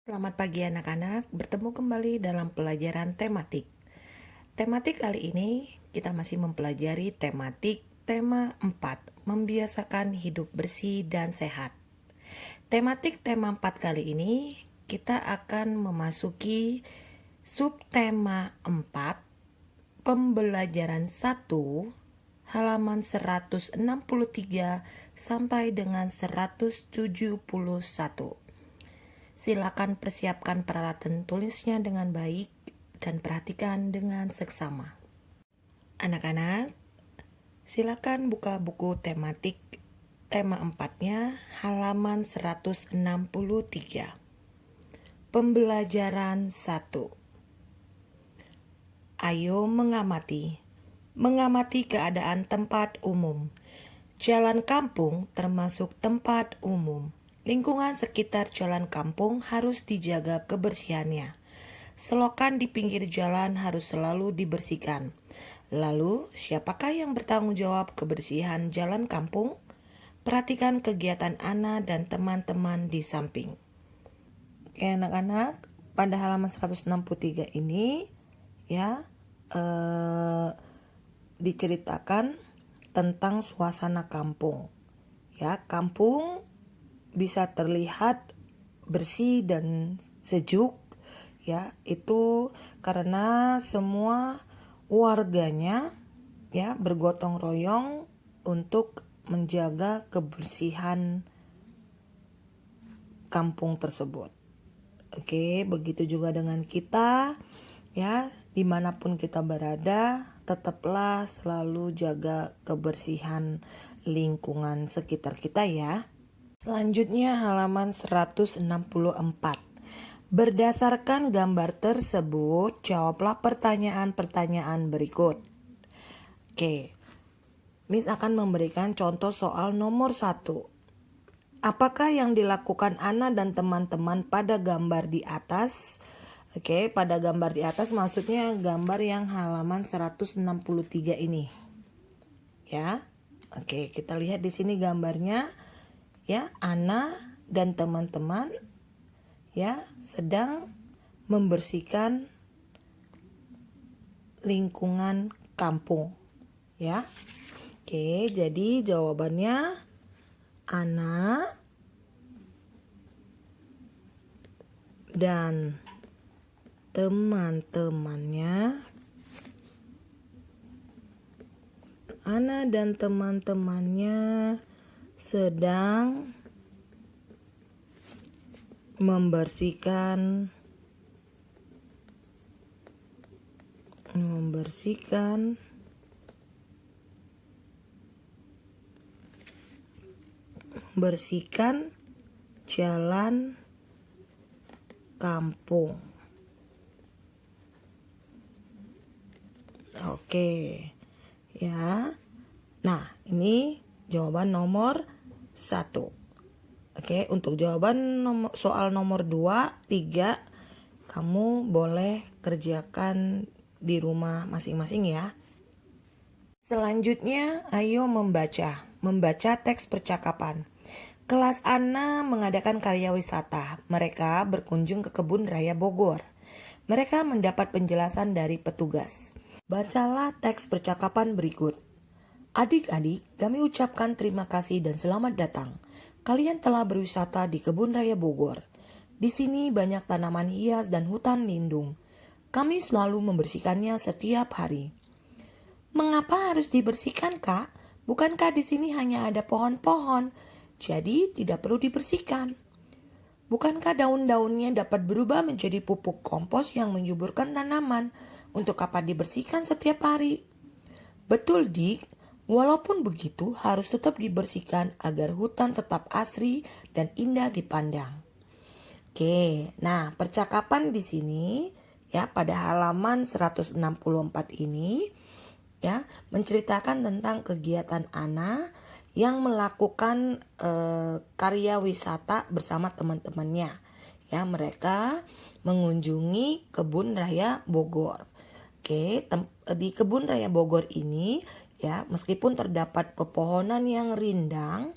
Selamat pagi anak-anak, bertemu kembali dalam pelajaran tematik. Tematik kali ini kita masih mempelajari tema 4, membiasakan hidup bersih dan sehat. Tematik tema 4 kali ini kita akan memasuki subtema 4, pembelajaran 1, halaman 163 sampai dengan 171. Silakan persiapkan peralatan tulisnya dengan baik dan perhatikan dengan seksama. Anak-anak, silakan buka buku tematik tema 4-nya halaman 163. Pembelajaran 1. Ayo mengamati. Mengamati keadaan tempat umum. Jalan kampung termasuk tempat umum. Lingkungan sekitar jalan kampung harus dijaga kebersihannya. Selokan di pinggir jalan harus selalu dibersihkan. Lalu, siapakah yang bertanggung jawab kebersihan jalan kampung? Perhatikan kegiatan Ana dan teman-teman di samping. Oke anak-anak, pada halaman 163 ini diceritakan tentang suasana kampung. Kampung bisa terlihat bersih dan sejuk, itu karena semua warganya bergotong royong untuk menjaga kebersihan kampung tersebut. Oke, begitu juga dengan kita, dimanapun kita berada, tetaplah selalu jaga kebersihan lingkungan sekitar kita ya. Selanjutnya halaman 164. Berdasarkan gambar tersebut, jawablah pertanyaan-pertanyaan berikut. Oke, Miss akan memberikan contoh soal nomor 1. Apakah yang dilakukan Ana dan teman-teman pada gambar di atas? Oke, pada gambar di atas maksudnya gambar yang halaman 163 ini. Oke, kita lihat di sini gambarnya. Ana dan teman-teman sedang membersihkan lingkungan kampung. Oke, jadi jawabannya Ana dan teman-temannya sedang membersihkan jalan kampung. Oke. Nah, ini jawaban nomor 1. Oke, untuk jawaban soal nomor 2, 3 kamu boleh kerjakan di rumah masing-masing ya. Selanjutnya, ayo membaca teks percakapan. Kelas Ana mengadakan karya wisata. Mereka berkunjung ke Kebun Raya Bogor. Mereka mendapat penjelasan dari petugas. Bacalah teks percakapan berikut. Adik-adik, kami ucapkan terima kasih dan selamat datang. Kalian telah berwisata di Kebun Raya Bogor. Di sini banyak tanaman hias dan hutan lindung. Kami selalu membersihkannya setiap hari. Mengapa harus dibersihkan, Kak? Bukankah di sini hanya ada pohon-pohon, jadi tidak perlu dibersihkan? Bukankah daun-daunnya dapat berubah menjadi pupuk kompos yang menyuburkan tanaman? Untuk apa dibersihkan setiap hari? Betul, Dik. Walaupun begitu, harus tetap dibersihkan agar hutan tetap asri dan indah dipandang. Oke, nah percakapan di sini pada halaman 164 ini menceritakan tentang kegiatan Ana yang melakukan karya wisata bersama teman-temannya. Mereka mengunjungi Kebun Raya Bogor. Oke, di Kebun Raya Bogor ini meskipun terdapat pepohonan yang rindang,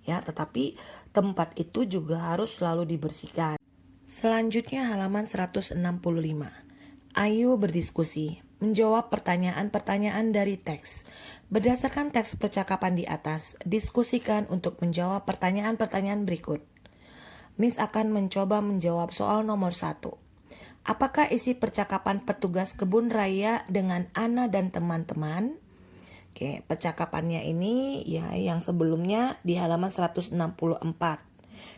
tetapi tempat itu juga harus selalu dibersihkan. Selanjutnya halaman 165. Ayo berdiskusi, menjawab pertanyaan-pertanyaan dari teks. Berdasarkan teks percakapan di atas, diskusikan untuk menjawab pertanyaan-pertanyaan berikut. Miss akan mencoba menjawab soal nomor 1. Apakah isi percakapan petugas kebun raya dengan Ana dan teman-teman? Oke, percakapannya ini ya yang sebelumnya di halaman 164.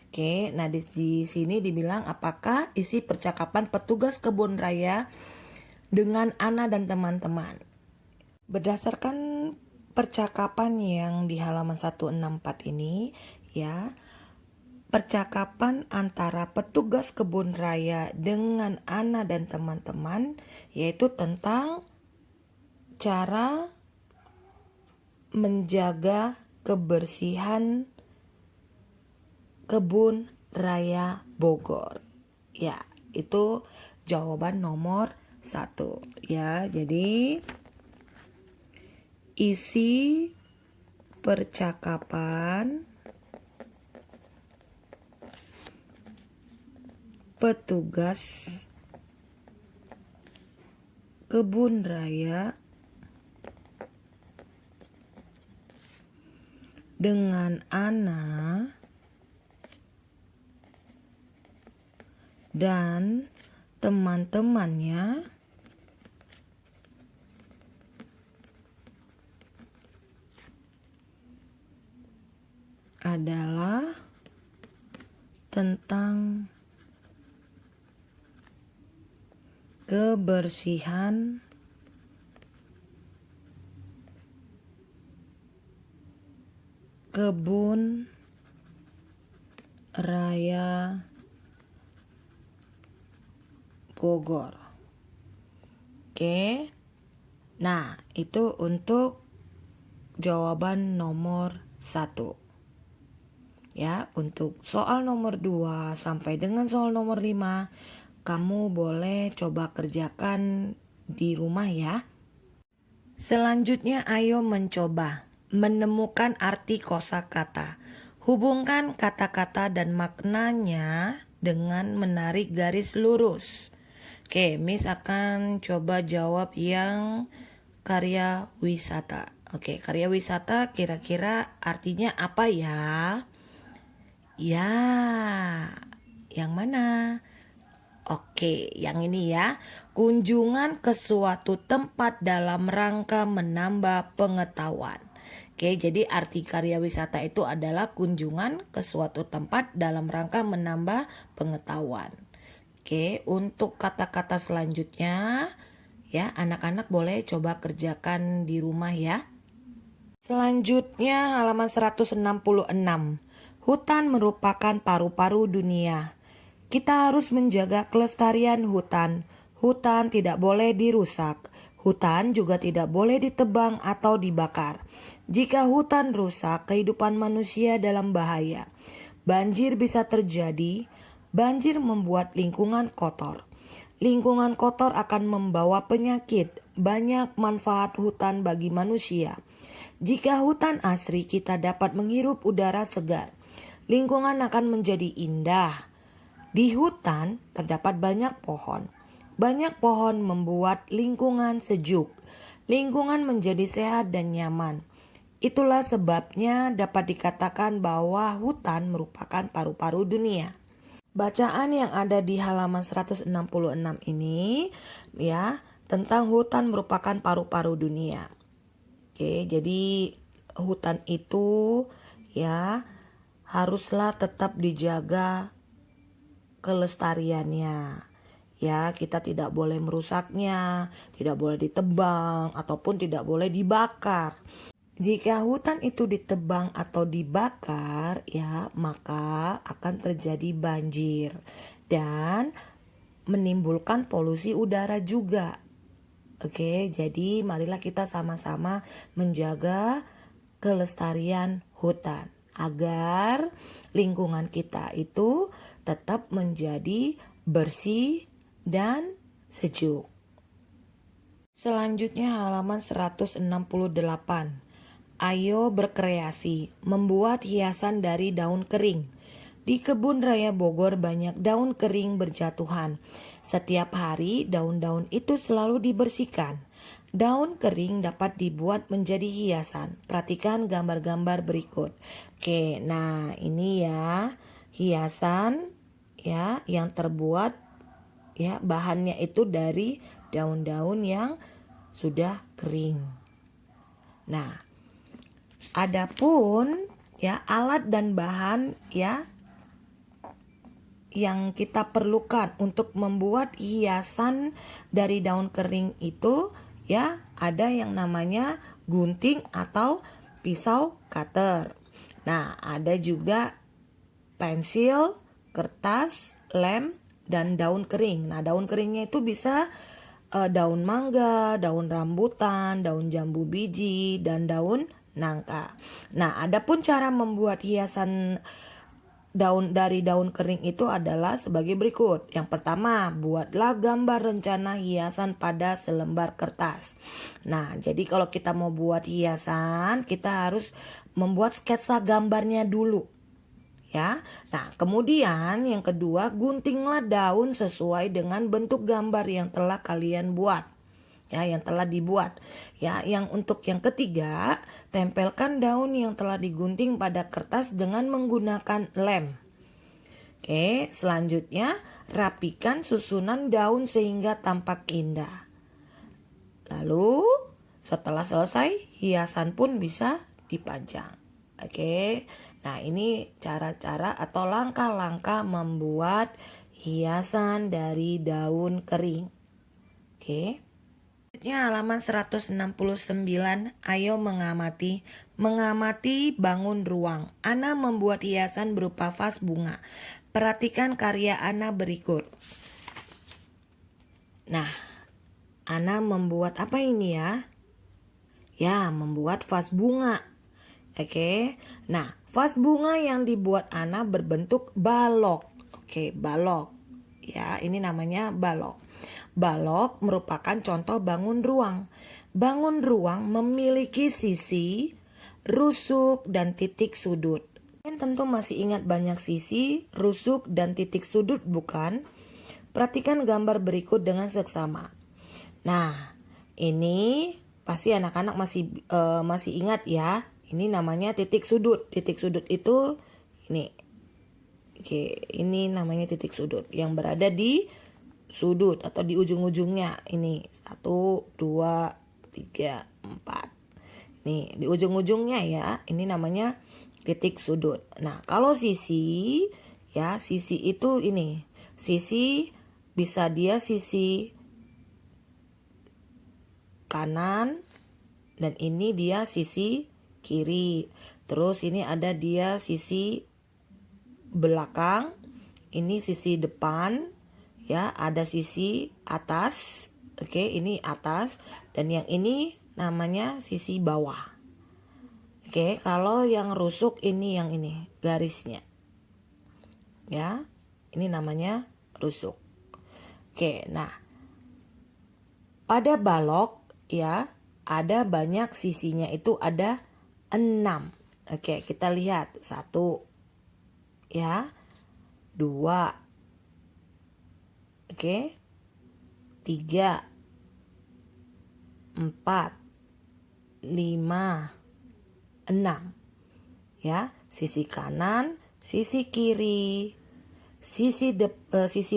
Oke, nah di sini dibilang apakah isi percakapan petugas kebun raya dengan Ana dan teman-teman. Berdasarkan percakapan yang di halaman 164 ini, ya, percakapan antara petugas kebun raya dengan Ana dan teman-teman yaitu tentang cara menjaga kebersihan kebun raya Bogor. Ya, itu jawaban nomor 1. Ya, jadi isi percakapan petugas kebun raya dengan Ana dan teman-temannya adalah tentang kebersihan kebun raya Bogor. Oke. Nah, itu untuk jawaban nomor 1. Ya, untuk soal nomor 2 sampai dengan soal nomor 5, kamu boleh coba kerjakan di rumah ya. Selanjutnya ayo mencoba menemukan arti kosakata. Hubungkan kata-kata dan maknanya dengan menarik garis lurus. Oke, Miss akan coba jawab yang karya wisata. Oke, karya wisata kira-kira artinya apa ya? Ya, yang mana? Oke, yang ini ya. Kunjungan ke suatu tempat dalam rangka menambah pengetahuan. Oke, jadi arti karya wisata itu adalah kunjungan ke suatu tempat dalam rangka menambah pengetahuan. Oke, untuk kata-kata selanjutnya, ya anak-anak boleh coba kerjakan di rumah ya. Selanjutnya halaman 166. Hutan merupakan paru-paru dunia. Kita harus menjaga kelestarian hutan. Hutan tidak boleh dirusak. Hutan juga tidak boleh ditebang atau dibakar. Jika hutan rusak, kehidupan manusia dalam bahaya. Banjir bisa terjadi. Banjir membuat lingkungan kotor. Lingkungan kotor akan membawa penyakit. Banyak manfaat hutan bagi manusia. Jika hutan asri, kita dapat menghirup udara segar. Lingkungan akan menjadi indah. Di hutan terdapat banyak pohon. Banyak pohon membuat lingkungan sejuk. Lingkungan menjadi sehat dan nyaman. Itulah sebabnya dapat dikatakan bahwa hutan merupakan paru-paru dunia. Bacaan yang ada di halaman 166 ini ya tentang hutan merupakan paru-paru dunia. Oke, jadi hutan itu ya haruslah tetap dijaga kelestariannya. Ya, kita tidak boleh merusaknya, tidak boleh ditebang ataupun tidak boleh dibakar. Jika hutan itu ditebang atau dibakar, ya, maka akan terjadi banjir dan menimbulkan polusi udara juga. Oke, jadi marilah kita sama-sama menjaga kelestarian hutan agar lingkungan kita itu tetap menjadi bersih dan sejuk. Selanjutnya halaman 168. Ayo berkreasi, membuat hiasan dari daun kering. Di kebun raya Bogor banyak daun kering berjatuhan. Setiap hari daun-daun itu selalu dibersihkan. Daun kering dapat dibuat menjadi hiasan. Perhatikan gambar-gambar berikut. Oke, nah ini ya hiasan ya yang terbuat ya bahannya itu dari daun-daun yang sudah kering. Nah, adapun ya alat dan bahan ya yang kita perlukan untuk membuat hiasan dari daun kering itu ya ada yang namanya gunting atau pisau cutter. Nah, ada juga pensil, kertas, lem, dan daun kering. Nah, daun keringnya itu bisa daun mangga, daun rambutan, daun jambu biji, dan daun nangka. Nah, adapun cara membuat hiasan dari daun kering itu adalah sebagai berikut. Yang pertama, buatlah gambar rencana hiasan pada selembar kertas. Nah, jadi kalau kita mau buat hiasan, kita harus membuat sketsa gambarnya dulu. Ya. Nah, kemudian yang kedua, guntinglah daun sesuai dengan bentuk gambar yang telah kalian buat. Ya, yang telah dibuat. Ya, yang untuk yang ketiga, tempelkan daun yang telah digunting pada kertas dengan menggunakan lem. Oke, selanjutnya rapikan susunan daun sehingga tampak indah. Lalu, setelah selesai, hiasan pun bisa dipajang. Oke. Nah, ini cara-cara atau langkah-langkah membuat hiasan dari daun kering. Oke. Selanjutnya halaman 169, ayo mengamati. Mengamati bangun ruang. Ana membuat hiasan berupa vas bunga. Perhatikan karya Ana berikut. Nah, Ana membuat apa ini ya? Ya, membuat vas bunga. Oke. Nah, vas bunga yang dibuat Ana berbentuk balok. Oke, balok. Ya, ini namanya balok. Balok merupakan contoh bangun ruang. Bangun ruang memiliki sisi, rusuk, dan titik sudut. Kalian tentu masih ingat banyak sisi, rusuk, dan titik sudut, bukan? Perhatikan gambar berikut dengan seksama. Nah, ini pasti anak-anak masih ingat ya. Ini namanya titik sudut. Titik sudut itu ini. Oke, ini namanya titik sudut yang berada di sudut atau di ujung-ujungnya. Ini 1, 2, 3, 4. Nih, di ujung-ujungnya ya. Ini namanya titik sudut. Nah, kalau sisi ya, sisi itu ini. Sisi bisa dia sisi kanan dan ini dia sisi kiri. Terus ini ada dia sisi belakang, ini sisi depan. Ya, ada sisi atas. Oke, ini atas dan yang ini namanya sisi bawah. Oke, kalau yang rusuk ini yang ini garisnya. Ya, ini namanya rusuk. Oke, nah pada balok ya ada banyak sisinya itu ada 6. Oke, kita lihat 1 ya, 2. Oke. 3, 4, 5, 6. Ya, sisi kanan, sisi kiri, sisi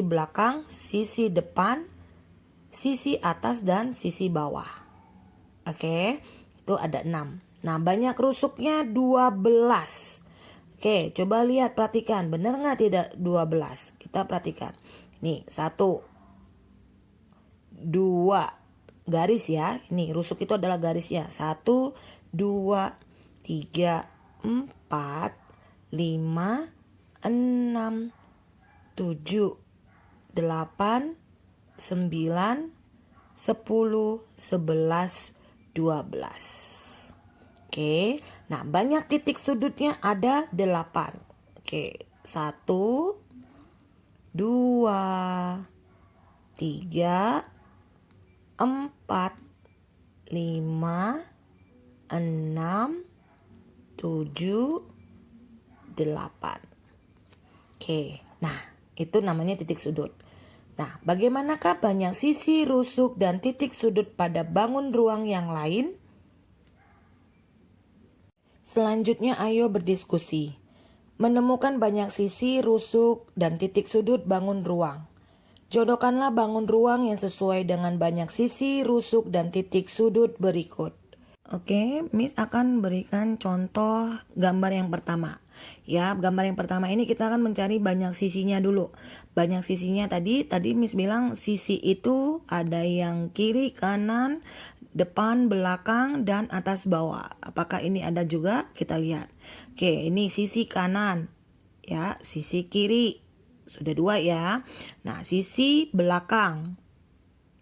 belakang, sisi depan, sisi atas dan sisi bawah. Oke, itu ada 6. Nah, banyak rusuknya 12. Oke, coba lihat, perhatikan. Benar nggak tidak 12? Kita perhatikan. Nih, 1, 2 garis ya. Ini rusuk itu adalah garisnya. 1, 2, 3, 4, 5, 6, 7, 8, 9, 10, 11, 12. Oke. Nah, banyak titik sudutnya ada 8. Oke, 1, 2, 3, 4, 5, 6, 7, 8. Oke, nah itu namanya titik sudut. Nah, bagaimanakah banyak sisi, rusuk, dan titik sudut pada bangun ruang yang lain? Selanjutnya ayo berdiskusi. Menemukan banyak sisi, rusuk, dan titik sudut bangun ruang. Jodohkanlah bangun ruang yang sesuai dengan banyak sisi, rusuk, dan titik sudut berikut. Oke, Miss akan berikan contoh gambar yang pertama. Ya, gambar yang pertama ini kita akan mencari banyak sisinya dulu. Banyak sisinya tadi Miss bilang sisi itu ada yang kiri, kanan, depan, belakang, dan atas bawah. Apakah ini ada juga? Kita lihat. Oke, ini sisi kanan. Ya, sisi kiri. Sudah 2 ya. Nah, sisi belakang.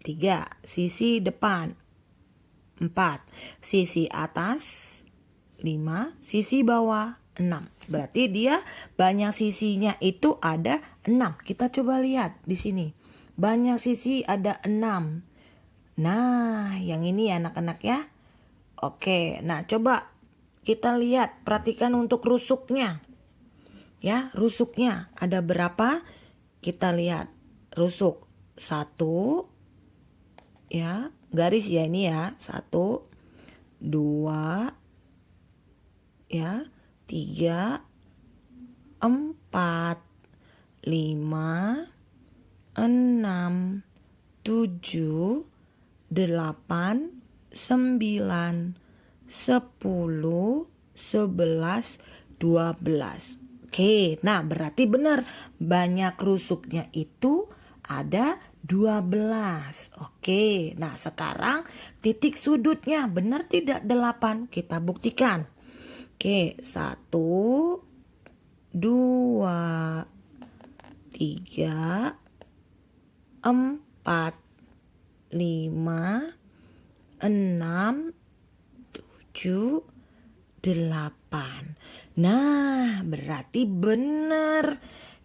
3. Sisi depan. 4. Sisi atas 5. Sisi bawah 6. Berarti dia banyak sisinya itu ada 6. Kita coba lihat di sini. Banyak sisi ada 6. Nah, yang ini ya anak-anak ya. Oke, nah coba kita lihat, perhatikan untuk rusuknya. Ya, rusuknya ada berapa? Kita lihat. Rusuk 1, ya, garis ya ini ya. 1, 2, ya, 3, 4, 5, 6, 7, 8, 9, 10, 11, 12. Oke, nah berarti benar banyak rusuknya itu ada 12. Oke, nah sekarang titik sudutnya benar tidak 8? Kita buktikan. Oke, 1, 2, 3, 4, 5, 6, 7, 8. Nah, berarti benar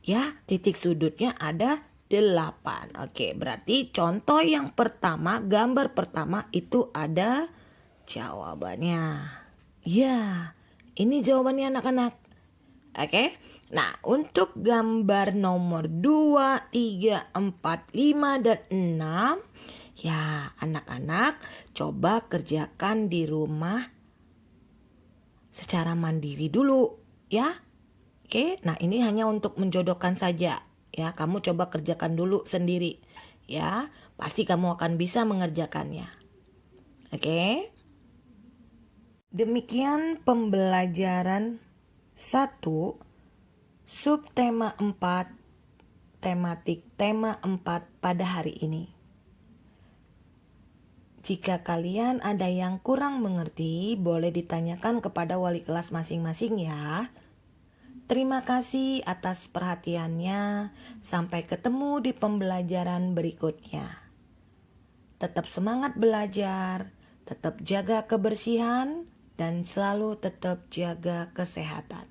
ya, titik sudutnya ada 8. Oke, berarti contoh yang pertama, gambar pertama itu ada jawabannya. Ya, ini jawabannya anak-anak. Oke. Nah, untuk gambar nomor 2, 3, 4, 5, dan 6, ya anak-anak coba kerjakan di rumah secara mandiri dulu ya. Oke, nah ini hanya untuk menjodohkan saja ya. Kamu coba kerjakan dulu sendiri ya. Pasti kamu akan bisa mengerjakannya. Oke. Demikian pembelajaran 1 subtema 4 tematik tema 4 pada hari ini. Jika kalian ada yang kurang mengerti, boleh ditanyakan kepada wali kelas masing-masing ya. Terima kasih atas perhatiannya. Sampai ketemu di pembelajaran berikutnya. Tetap semangat belajar, tetap jaga kebersihan, dan selalu tetap jaga kesehatan.